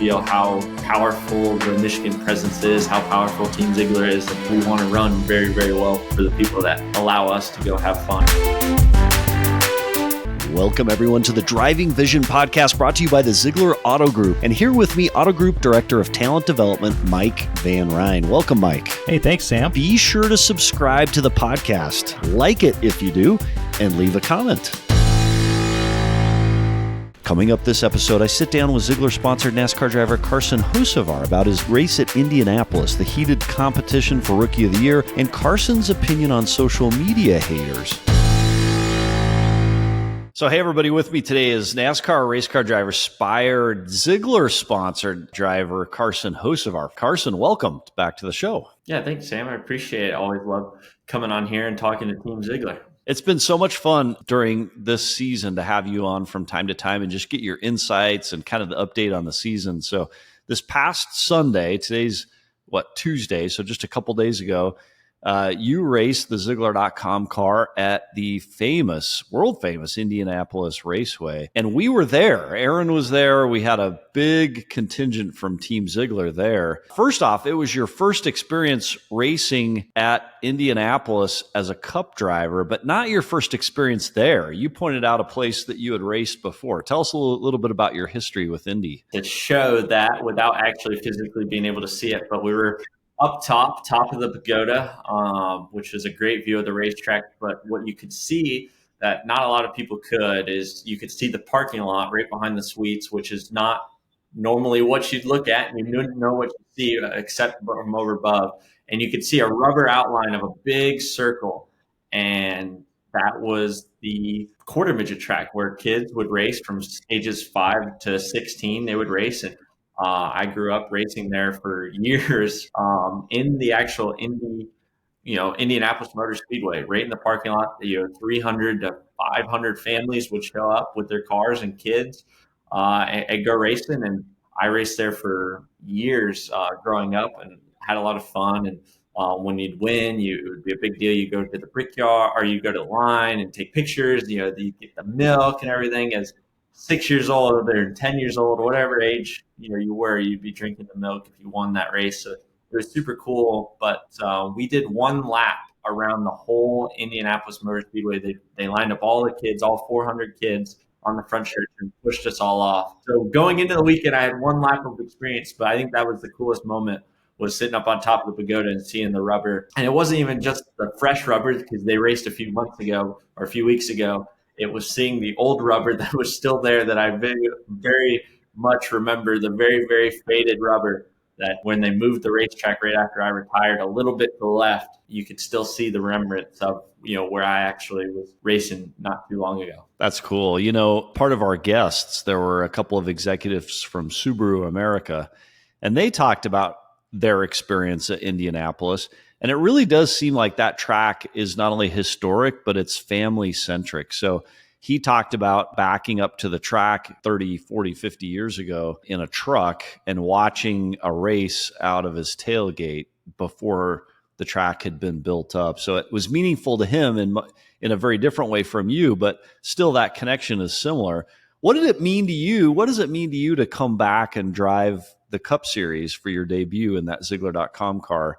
feel how powerful the Michigan presence is, how powerful Team Zeigler is, and we want to run very, very well for the people that allow us to go have fun. Welcome, everyone, to the Driving Vision podcast brought to you by the Zeigler Auto Group. And here with me, Auto Group Director of Talent Development, Mike Van Ryn. Welcome, Mike. Hey, thanks, Sam. Be sure to subscribe to the podcast, like it if you do, and leave a comment. Coming up this episode, I sit down with Zeigler-sponsored NASCAR driver Carson Hocevar about his race at Indianapolis, the heated competition for Rookie of the Year, and Carson's opinion on social media haters. So, hey, everybody, with me today is NASCAR race car driver, Spire Zeigler-sponsored driver Carson Hocevar. Carson, welcome back to the show. Yeah, thanks, Sam. I appreciate it. Always love coming on here and talking to Team Zeigler. It's been so much fun during this season to have you on from time to time and just get your insights and kind of the update on the season. So this past Sunday, today's Tuesday, so just a couple days ago, you raced the Zeigler.com car at the world famous Indianapolis Raceway. And we were there. Aaron was there. We had a big contingent from Team Zeigler there. First off, it was your first experience racing at Indianapolis as a Cup driver, but not your first experience there. You pointed out a place that you had raced before. Tell us a little bit about your history with Indy. To show that without actually physically being able to see it, but we were up top of the pagoda, which is a great view of the racetrack. But what you could see that not a lot of people could is you could see the parking lot right behind the suites, which is not normally what you'd look at. And you didn't know what you see except from over above. And you could see a rubber outline of a big circle. And that was the quarter midget track where kids would race from ages 5 to 16. They would race. And I grew up racing there for years in the actual Indy, Indianapolis Motor Speedway, right in the parking lot. 300 to 500 families would show up with their cars and kids and go racing. And I raced there for years growing up and had a lot of fun. And when you'd win, it would be a big deal. You go to the brickyard or you go to the line and take pictures. You get the milk and everything. As 6 years old or 10 years old, or whatever age you'd be drinking the milk if you won that race. So it was super cool. But we did one lap around the whole Indianapolis Motor Speedway. They lined up all the kids, all 400 kids on the front stretch and pushed us all off. So going into the weekend, I had one lap of experience, but I think that was the coolest moment, was sitting up on top of the pagoda and seeing the rubber. And it wasn't even just the fresh rubber because they raced a few weeks ago. It was seeing the old rubber that was still there that I very, very much remember, the very, very faded rubber that when they moved the racetrack right after I retired a little bit to the left, you could still see the remnants of, where I actually was racing not too long ago. That's cool. Part of our guests, there were a couple of executives from Subaru America, and they talked about their experience at Indianapolis. And it really does seem like that track is not only historic, but it's family centric. So he talked about backing up to the track 30, 40, 50 years ago in a truck and watching a race out of his tailgate before the track had been built up. So it was meaningful to him in a very different way from you, but still that connection is similar. What did it mean to you? What does it mean to you to come back and drive the Cup Series for your debut in that Zeigler.com car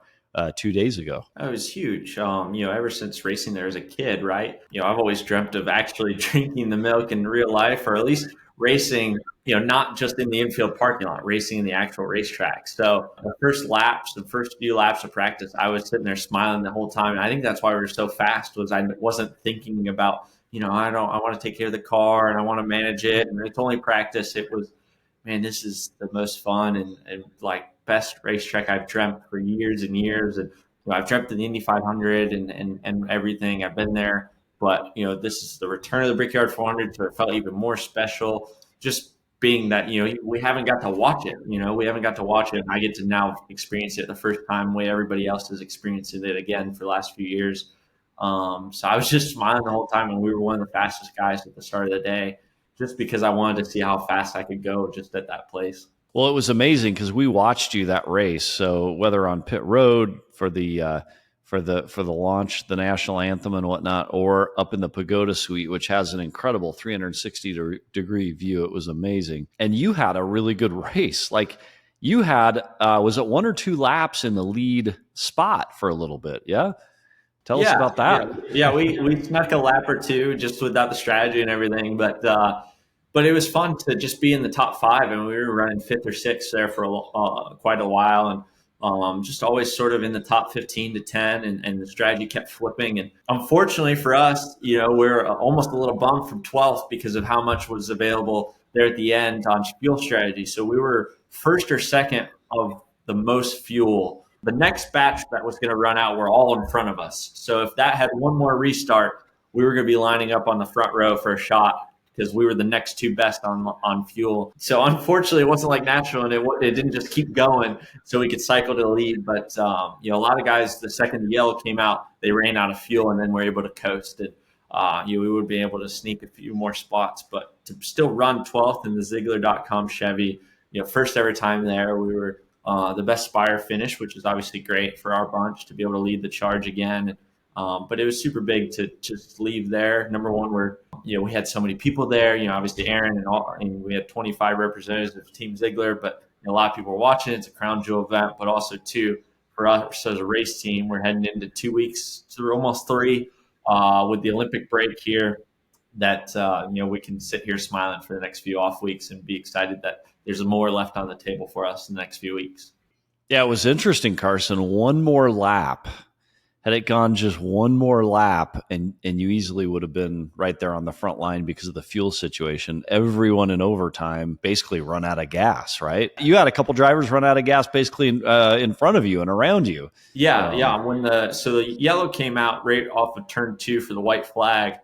2 days ago? That was huge. Ever since racing there as a kid, right? I've always dreamt of actually drinking the milk in real life, or at least racing, not just in the infield parking lot, racing in the actual racetrack. So the first few laps of practice, I was sitting there smiling the whole time. And I think that's why we were so fast, was I wasn't thinking about, I want to take care of the car and I want to manage it. And it's only practice. It was, man, this is the most fun and like best racetrack I've dreamt for years and years. And I've dreamt of the Indy 500 and everything. I've been there, but this is the return of the Brickyard 400, so it felt even more special. Just being that we haven't got to watch it. We haven't got to watch it, and I get to now experience it the first time, way everybody else is experiencing it again for the last few years. So I was just smiling the whole time, and we were one of the fastest guys at the start of the day, just because I wanted to see how fast I could go just at that place. Well, it was amazing because we watched you that race. So whether on pit road for the for the launch, the national anthem and whatnot, or up in the Pagoda Suite, which has an incredible 360-degree view. It was amazing. And you had a really good race. Like you had, was it 1 or 2 laps in the lead spot for a little bit? Yeah. Tell us about that. Yeah. We snuck a lap or two just without the strategy and everything, but it was fun to just be in the top 5, and we were running 5th or 6th there for quite a while, and just always sort of in the top 15 to 10, and the strategy kept flipping. And unfortunately for us, we're almost a little bummed from 12th because of how much was available there at the end on fuel strategy. So we were 1st or 2nd of the most fuel. The next batch that was going to run out were all in front of us. So if that had one more restart, we were going to be lining up on the front row for a shot, because we were the next 2 best on fuel. So unfortunately, it wasn't like natural, and it didn't just keep going so we could cycle to the lead. But a lot of guys, the second the yellow came out, they ran out of fuel and then were able to coast. And we would be able to sneak a few more spots, but to still run 12th in the Zeigler.com Chevy, first ever time there, we were the best Spire finish, which is obviously great for our bunch to be able to lead the charge again. But it was super big to just leave there. Number one, we had so many people there. Obviously Aaron and we had 25 representatives of Team Zeigler, but a lot of people were watching. It's a crown jewel event, but also too for us as a race team, we're heading into 2 weeks, to almost 3, with the Olympic break here. That we can sit here smiling for the next few off weeks and be excited that there's more left on the table for us in the next few weeks. Yeah, it was interesting, Carson. One more lap. Had it gone just one more lap, and you easily would have been right there on the front line because of the fuel situation. Everyone in overtime basically run out of gas, right? You had a couple drivers run out of gas basically in front of you and around you. Yeah. When the yellow came out right off of turn 2 for the white flag,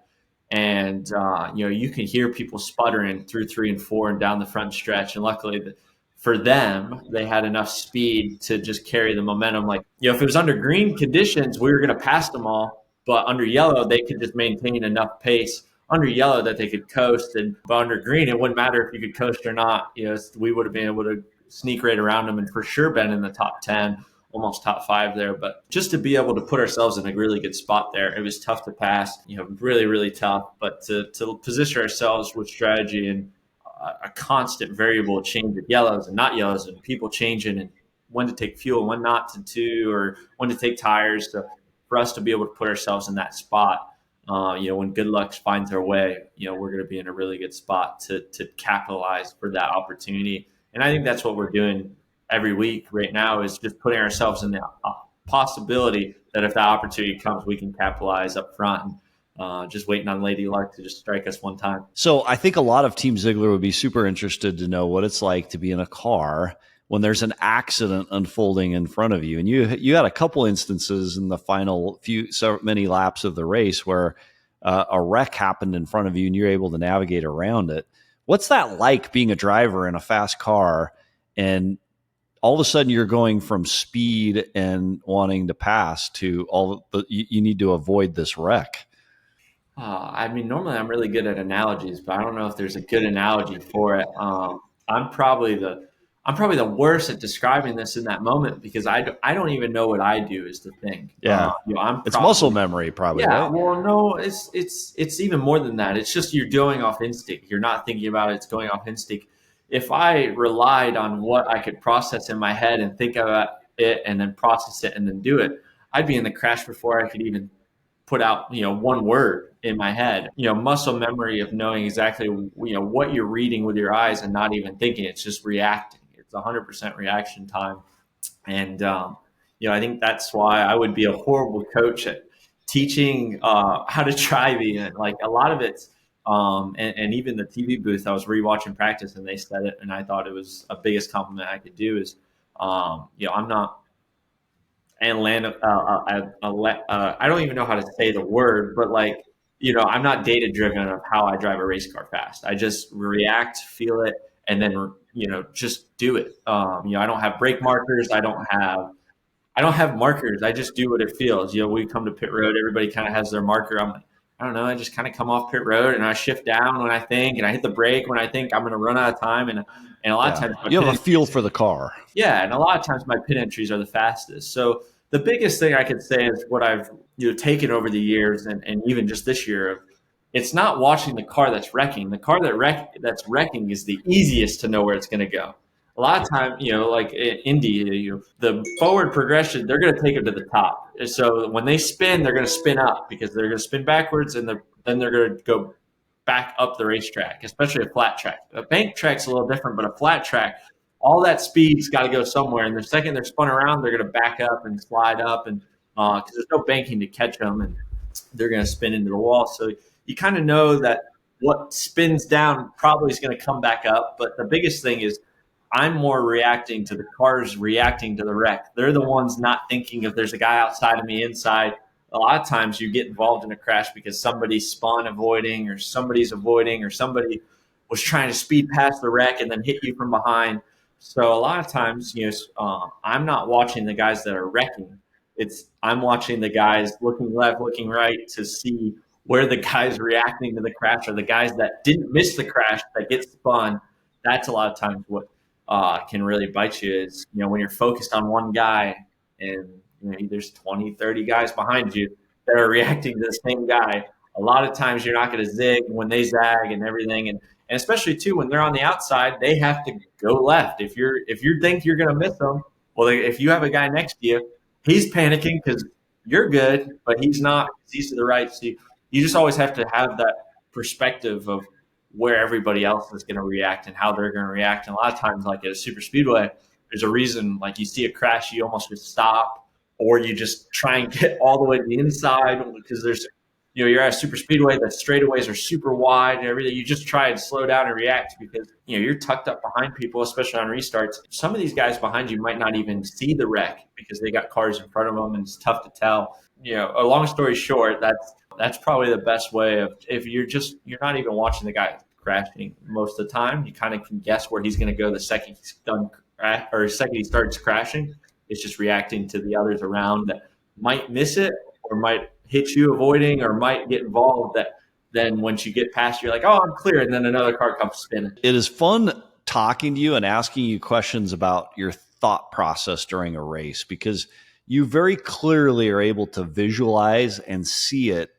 and you can hear people sputtering through 3 and 4 and down the front stretch. And luckily, for them, they had enough speed to just carry the momentum. Like, if it was under green conditions, we were going to pass them all. But under yellow, they could just maintain enough pace under yellow that they could coast. But under green, it wouldn't matter if you could coast or not. We would have been able to sneak right around them and for sure been in the top 10, almost top 5 there. But just to be able to put ourselves in a really good spot there, it was tough to pass, really, really tough. But to position ourselves with strategy and a constant variable change of yellows and not yellows, and people changing and when to take fuel, when not to do, or when to take tires. So for us to be able to put ourselves in that spot, when good luck finds our way, we're going to be in a really good spot to capitalize for that opportunity. And I think that's what we're doing every week right now, is just putting ourselves in the possibility that if that opportunity comes, we can capitalize up front. And, just waiting on Lady Luck to just strike us one time. So I think a lot of Team Zeigler would be super interested to know what it's like to be in a car when there's an accident unfolding in front of you. And you had a couple instances in the final many laps of the race where a wreck happened in front of you and you're able to navigate around it. What's that like, being a driver in a fast car, and all of a sudden you're going from speed and wanting to pass to you need to avoid this wreck? Normally I'm really good at analogies, but I don't know if there's a good analogy for it. I'm probably the worst at describing this in that moment, because I don't even know what I do is the thing. Yeah, it's muscle memory, probably. Yeah, right? Well, no, it's even more than that. It's just you're doing off instinct. You're not thinking about it. It's going off instinct. If I relied on what I could process in my head and think about it and then process it and then do it, I'd be in the crash before I could even put out, one word in my head. Muscle memory of knowing exactly, what you're reading with your eyes and not even thinking. It's just reacting. It's 100% reaction time. And, I think that's why I would be a horrible coach at teaching how to drive even. Like a lot of it's, and even the TV booth, I was rewatching practice and they said it, and I thought it was a biggest compliment I could do is, I'm not, and I don't even know how to say the word, but I'm not data driven of how I drive a race car fast. I just react, feel it, and then, just do it. I don't have brake markers. I don't have markers. I just do what it feels. We come to pit road, everybody kind of has their marker. I'm like, I don't know. I just kind of come off pit road and I shift down when I think, and I hit the brake when I think I'm going to run out of time. And a lot of times you have a feel for the car. Yeah. And a lot of times my pit entries are the fastest. So The biggest thing I could say is what I've taken over the years, and even just this year. It's not watching the car that's wrecking. The car that's wrecking is the easiest to know where it's going to go. A lot of time, like in Indy, the forward progression, they're going to take it to the top. So when they spin, they're going to spin up because they're going to spin backwards, and then they're going to go back up the racetrack, especially a flat track. A bank track's a little different, but a flat track, all that speed's got to go somewhere. And the second they're spun around, they're going to back up and slide up, and because there's no banking to catch them, and they're going to spin into the wall. So you kind of know that what spins down probably is going to come back up. But the biggest thing is I'm more reacting to the cars reacting to the wreck. They're the ones not thinking if there's a guy outside of me inside. A lot of times you get involved in a crash because somebody's spawn avoiding or somebody's avoiding or somebody was trying to speed past the wreck and then hit you from behind. So a lot of times, I'm not watching the guys that are wrecking. I'm watching the guys looking left, looking right to see where the guys reacting to the crash or the guys that didn't miss the crash that get spun. That's a lot of times what can really bite you is, when you're focused on one guy and there's 20, 30 guys behind you that are reacting to the same guy. A lot of times you're not going to zig when they zag and everything. And especially too, when they're on the outside, they have to go left. If you think you're going to miss them, well, if you have a guy next to you, he's panicking because you're good, but he's not. He's to the right. So you just always have to have that perspective of where everybody else is going to react and how they're going to react. And a lot of times, like at a super speedway, there's a reason, like you see a crash, you almost just stop, or you just try and get all the way to the inside because there's, you're at a super speedway, the straightaways are super wide and everything. You just try and slow down and react because, you're tucked up behind people, especially on restarts. Some of these guys behind you might not even see the wreck because they got cars in front of them and it's tough to tell. A long story short, that's probably the best way of, if you're not even watching the guy crashing most of the time, you kind of can guess where he's going to go the second he's done or second he starts crashing. It's just reacting to the others around that might miss it or might hit you avoiding or might get involved, that then once you get past, you're like, oh, I'm clear. And then another car comes spinning. It is fun talking to you and asking you questions about your thought process during a race because you very clearly are able to visualize and see it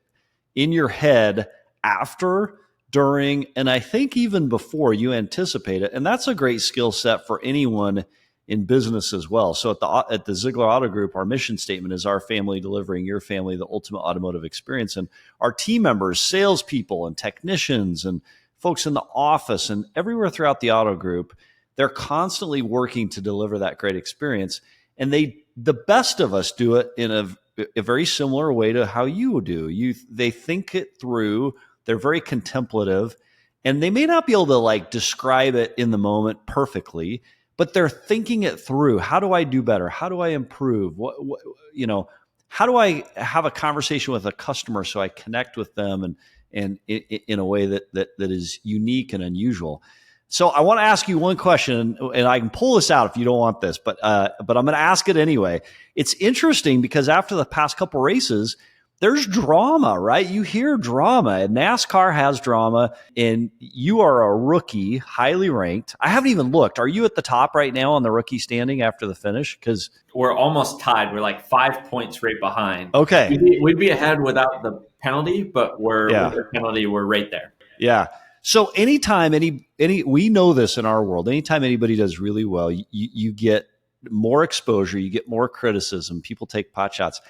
in your head after, during, and I think even before you anticipate it. And that's a great skill set for anyone in business as well. So at the Zeigler Auto Group, our mission statement is our family delivering your family the ultimate automotive experience. And our team members, salespeople and technicians and folks in the office and everywhere throughout the auto group, they're constantly working to deliver that great experience. And the best of us do it in a very similar way to how you do. They think it through. They're very contemplative, and they may not be able to describe it in the moment perfectly, but they're thinking it through. How do I do better? How do I improve? How do I have a conversation with a customer so I connect with them and in a way that is unique and unusual? So I want to ask you one question, and I can pull this out if you don't want this, but I'm going to ask it anyway. It's interesting because after the past couple races, there's drama, right? You hear drama, and NASCAR has drama, and you are a rookie, highly ranked. I haven't even looked. Are you at the top right now on the rookie standing after the finish? Because we're almost tied. We're like 5 points right behind. Okay. We'd be ahead without the penalty, but with the penalty, we're right there. Yeah. So anytime we know this in our world, anytime anybody does really well, you get more exposure, you get more criticism, people take pot shots.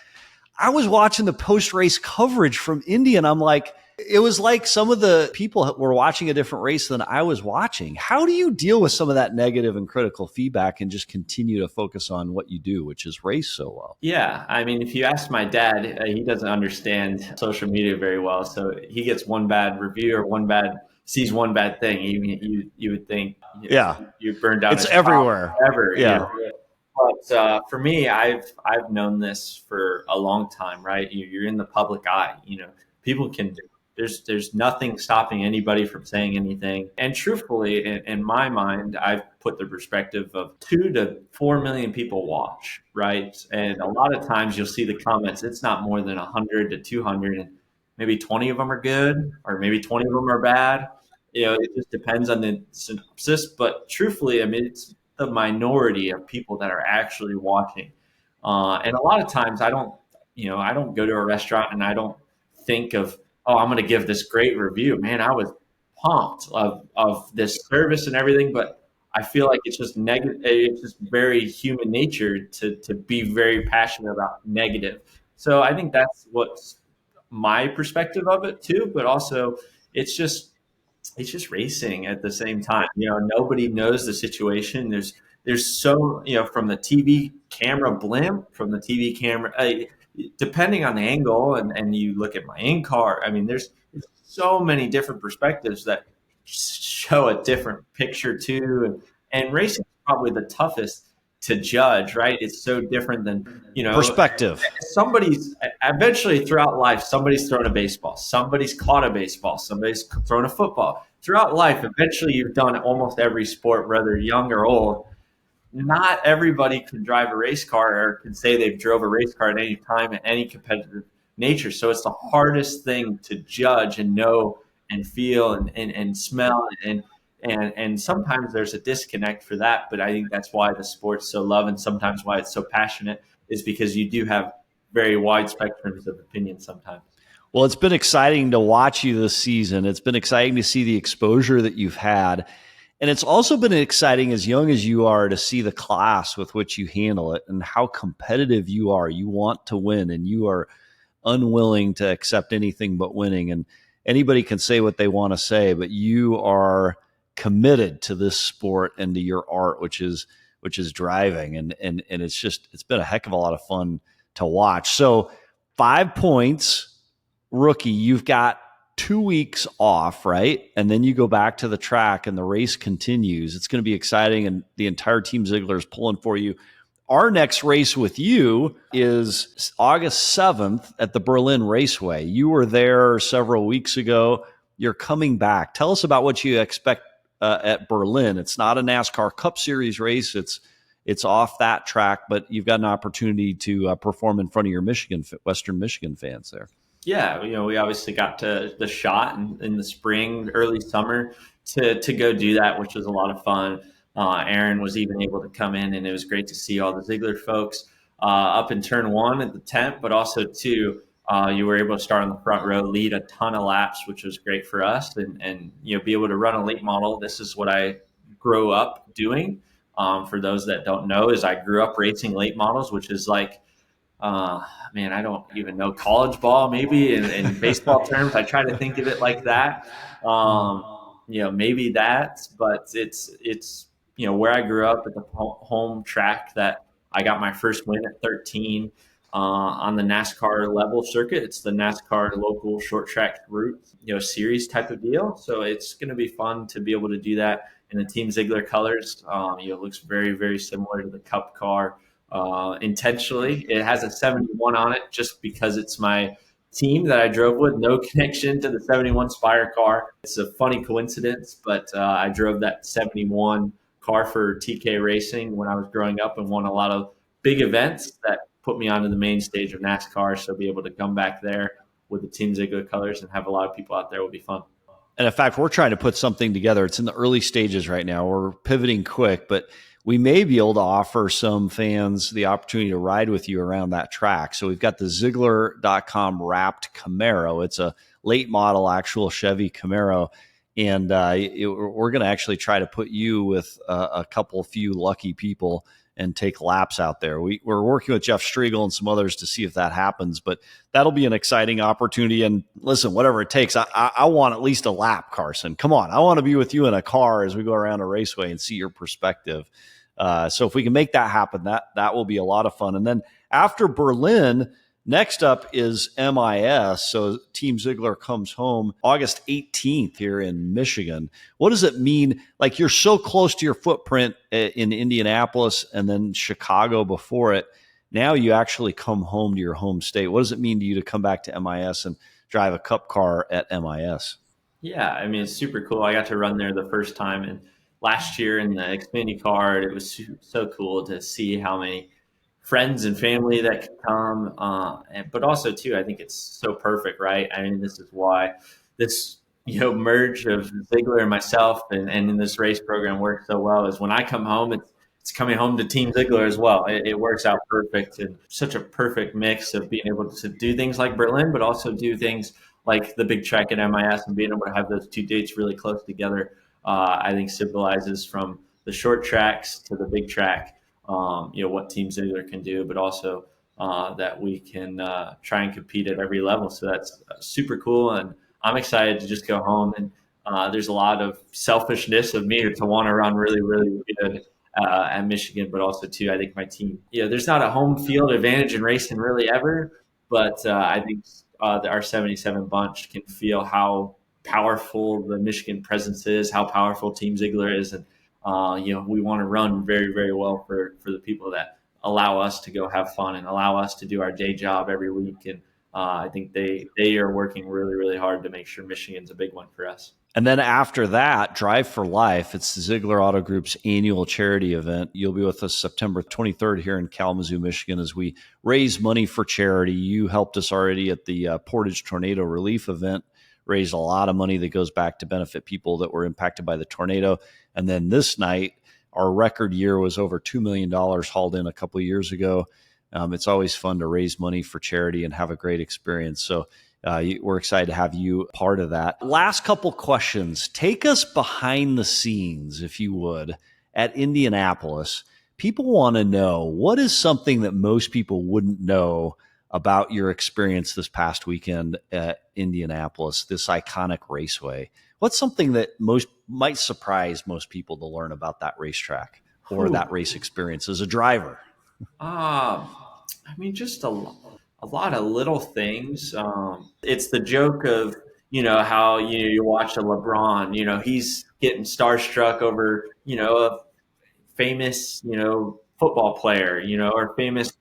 I was watching the post-race coverage from Indy, and I'm like, it was like some of the people were watching a different race than I was watching. How do you deal with some of that negative and critical feedback and just continue to focus on what you do, which is race so well? Yeah. I mean, if you ask my dad, he doesn't understand social media very well. So he gets one bad review or sees one bad thing. You would think, you burned down. It's everywhere. Ever. Yeah. But for me, I've known this for a long time, right? You're in the public eye. People can. There's nothing stopping anybody from saying anything. And truthfully, in my mind, I've put the perspective of 2 to 4 million people watch, right? And a lot of times you'll see the comments. It's not more than 100 to 200, and maybe 20 of them are good, or maybe 20 of them are bad. It just depends on the synopsis. But truthfully, I mean, it's the minority of people that are actually watching. And a lot of times I don't go to a restaurant and I don't think of, oh, I'm going to give this great review. Man, I was pumped of this service and everything, but I feel like it's just negative. It's just very human nature to be very passionate about negative. So I think that's what's my perspective of it too. But also, it's just it's just racing at the same time. Nobody knows the situation. There's so from the TV camera blimp, from the TV camera, depending on the angle, and you look at my in car. I mean, there's so many different perspectives that show a different picture too, and racing is probably the toughest to judge. Right? It's so different than Perspective. somebody's eventually throughout life, somebody's thrown a baseball, somebody's caught a baseball, somebody's thrown a football. Throughout life, eventually you've done almost every sport, whether young or old. Not everybody can drive a race car or can say they've drove a race car at any time at any competitive nature. So it's the hardest thing to judge and know and feel and smell and sometimes there's a disconnect for that. But I think that's why the sport's so loved and sometimes why it's so passionate is because you do have very wide spectrums of opinion sometimes. Well, it's been exciting to watch you this season. It's been exciting to see the exposure that you've had. And it's also been exciting, as young as you are, to see the class with which you handle it and how competitive you are. You want to win and you are unwilling to accept anything but winning. And anybody can say what they want to say, but you are committed to this sport and to your art, which is driving. And it's been a heck of a lot of fun to watch. So 5 points, rookie, you've got 2 weeks off, right? And then you go back to the track and the race continues. It's going to be exciting. And the entire team Zeigler is pulling for you. Our next race with you is August 7th at the Berlin Raceway. You were there several weeks ago. You're coming back. Tell us about what you expect at Berlin. It's not a NASCAR Cup Series race. It's off that track, but you've got an opportunity to perform in front of your Western Michigan fans there. Yeah, we obviously got to the shot in the spring, early summer to go do that, which was a lot of fun. Aaron was even able to come in, and it was great to see all the Zeigler folks up in turn one at the tent, but also two, you were able to start on the front row, lead a ton of laps, which was great for us, and be able to run a late model. This is what I grew up doing. For those that don't know, is I grew up racing late models, which is like, man, I don't even know, college ball maybe in baseball terms. I try to think of it like that. Maybe that, but it's where I grew up at the home track that I got my first win at 13 on the NASCAR level circuit. It's the NASCAR local short track route, series type of deal. So it's going to be fun to be able to do that in the Team Zeigler colors. It looks very, very similar to the Cup car. Intentionally, it has a 71 on it just because it's my team that I drove with. No connection to the 71 Spire car. It's a funny coincidence, but I drove that 71 car for TK Racing when I was growing up and won a lot of big events that put me onto the main stage of NASCAR. So be able to come back there with the Team Zeigler colors and have a lot of people out there will be fun. And in fact, we're trying to put something together. It's in the early stages right now. We're pivoting quick, but we may be able to offer some fans the opportunity to ride with you around that track. So we've got the Zeigler.com wrapped Camaro. It's a late model, actual Chevy Camaro. And we're going to actually try to put you with a few lucky people and take laps out there. We're working with Jeff Striegel and some others to see if that happens, but that'll be an exciting opportunity. And listen, whatever it takes, I want at least a lap, Carson. Come on. I want to be with you in a car as we go around a raceway and see your perspective. So if we can make that happen, that will be a lot of fun. And then after Berlin, next up is MIS. So Team Zeigler comes home August 18th here in Michigan. What does it mean? Like, you're so close to your footprint in Indianapolis and then Chicago before it. Now you actually come home to your home state. What does it mean to you to come back to MIS and drive a Cup car at MIS? Yeah, I mean, it's super cool. I got to run there the first time and last year in the Xfinity card. It was so cool to see how many friends and family that could come. But also, too, I think it's so perfect, right? I mean, this is why this merge of Zeigler and myself and in this race program works so well, is when I come home, it's coming home to Team Zeigler as well. It works out perfect, and such a perfect mix of being able to do things like Berlin, but also do things like the big track at MIS, and being able to have those two dates really close together. I think symbolizes from the short tracks to the big track, what Team Zeigler can do, but also that we can try and compete at every level. So that's super cool, and I'm excited to just go home. And there's a lot of selfishness of me to want to run really, really good at Michigan, but also too, I think my team. There's not a home field advantage in racing really ever, but I think our 77 bunch can feel how powerful the Michigan presence is, how powerful Team Zeigler is, and we want to run very, very well for the people that allow us to go have fun and allow us to do our day job every week. And I think they are working really, really hard to make sure Michigan's a big one for us. And then after that, Drive for Life, it's the Zeigler Auto Group's annual charity event. You'll be with us September 23rd here in Kalamazoo, Michigan, as we raise money for charity. You helped us already at the Portage Tornado Relief event, raised a lot of money that goes back to benefit people that were impacted by the tornado. And then this night, our record year was over $2 million hauled in a couple of years ago. It's always fun to raise money for charity and have a great experience. So we're excited to have you part of that. Last couple questions. Take us behind the scenes, if you would, at Indianapolis. People want to know, what is something that most people wouldn't know about your experience this past weekend at Indianapolis, this iconic raceway? What's something that might surprise most people to learn about that racetrack or that race experience as a driver? Just a lot of little things. It's the joke of, how you watch a LeBron, he's getting starstruck over, a famous, football player, or famous,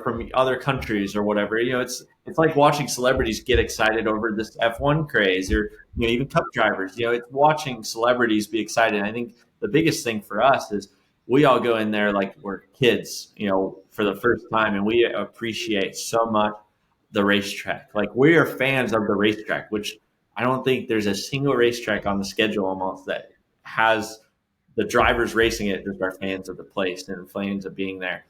from other countries or whatever. It's like watching celebrities get excited over this F1 craze, or even Cup drivers. It's watching celebrities be excited. I think the biggest thing for us is we all go in there like we're kids, for the first time, and we appreciate so much the racetrack. Like, we are fans of the racetrack, which I don't think there's a single racetrack on the schedule almost that has the drivers racing it just are fans of the place and fans of being there.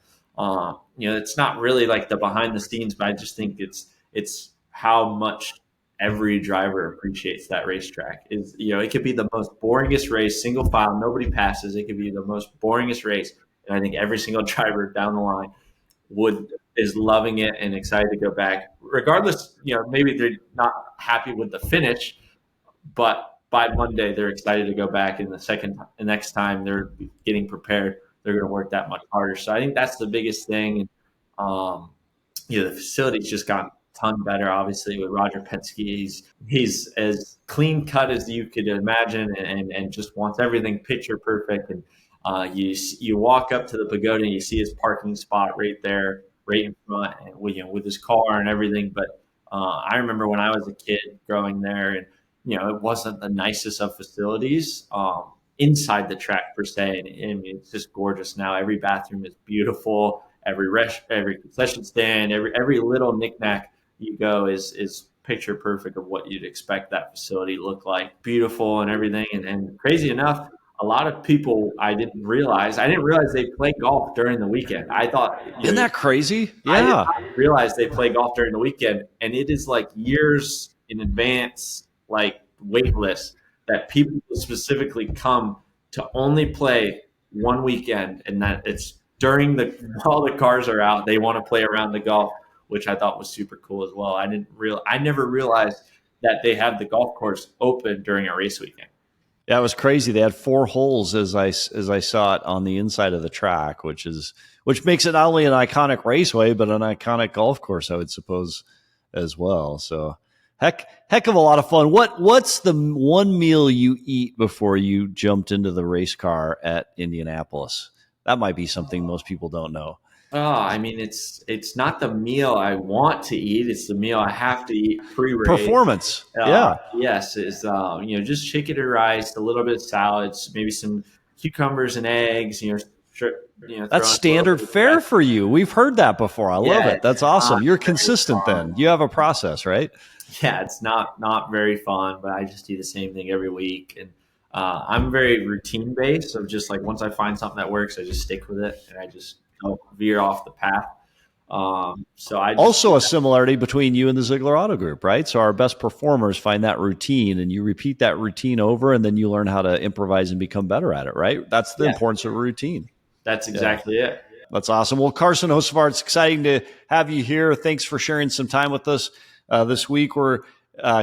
It's not really like the behind the scenes, but I just think it's how much every driver appreciates that racetrack. It could be the most boringest race, single file, nobody passes. It could be the most boringest race, and I think every single driver down the line is loving it and excited to go back. Regardless, maybe they're not happy with the finish, but by Monday they're excited to go back, and the next time they're getting prepared, they're going to work that much harder. So I think that's the biggest thing. The facility's just gotten a ton better, obviously, with Roger Penske. He's as clean cut as you could imagine, and just wants everything picture perfect. And you walk up to the pagoda and you see his parking spot right there, right in front, and with his car and everything. But I remember when I was a kid growing there, and it wasn't the nicest of facilities inside the track per se, and it's just gorgeous now. Every bathroom is beautiful. Every concession stand, every little knickknack you go is picture perfect of what you'd expect that facility to look like. Beautiful and everything. And crazy enough, a lot of people I didn't realize they play golf during the weekend. I thought, isn't that crazy? Yeah. I didn't realize they play golf during the weekend, and it is like years in advance, like wait list that people specifically come to only play one weekend, and that it's during while the cars are out, they want to play around the golf, which I thought was super cool as well. I never realized that they have the golf course open during a race weekend. Yeah, it was crazy. They had 4 holes as I saw it on the inside of the track, which makes it not only an iconic raceway, but an iconic golf course, I would suppose, as well. So heck of a lot of fun. What's the one meal you eat before you jumped into the race car at Indianapolis? That might be something most people don't know. It's not the meal I want to eat. It's the meal I have to eat pre-race. Performance. Yeah. Yes. Is just chicken and rice, a little bit of salads, maybe some cucumbers and eggs. That's standard fare for you. We've heard that before. I love it. That's awesome. You're consistent then. You have a process, right? Yeah, it's not very fun, but I just do the same thing every week. And I'm very routine based. So just like once I find something that works, I just stick with it and I just don't veer off the path. So I just Also, a similarity between you and the Zeigler Auto Group, right? So our best performers find that routine, and you repeat that routine over, and then you learn how to improvise and become better at it, right? That's the importance of a routine. That's exactly it. That's awesome. Well, Carson Hocevar, it's exciting to have you here. Thanks for sharing some time with us this week.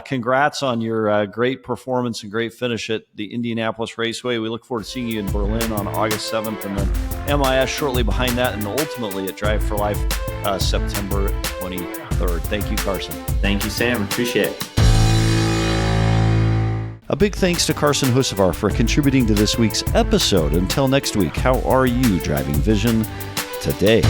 Congrats on your great performance and great finish at the Indianapolis Raceway. We look forward to seeing you in Berlin on August 7th, and then MIS shortly behind that, and ultimately at Drive for Life September 23rd. Thank you, Carson. Thank you, Sam. Appreciate it. A big thanks to Carson Hocevar for contributing to this week's episode. Until next week, how are you driving vision today?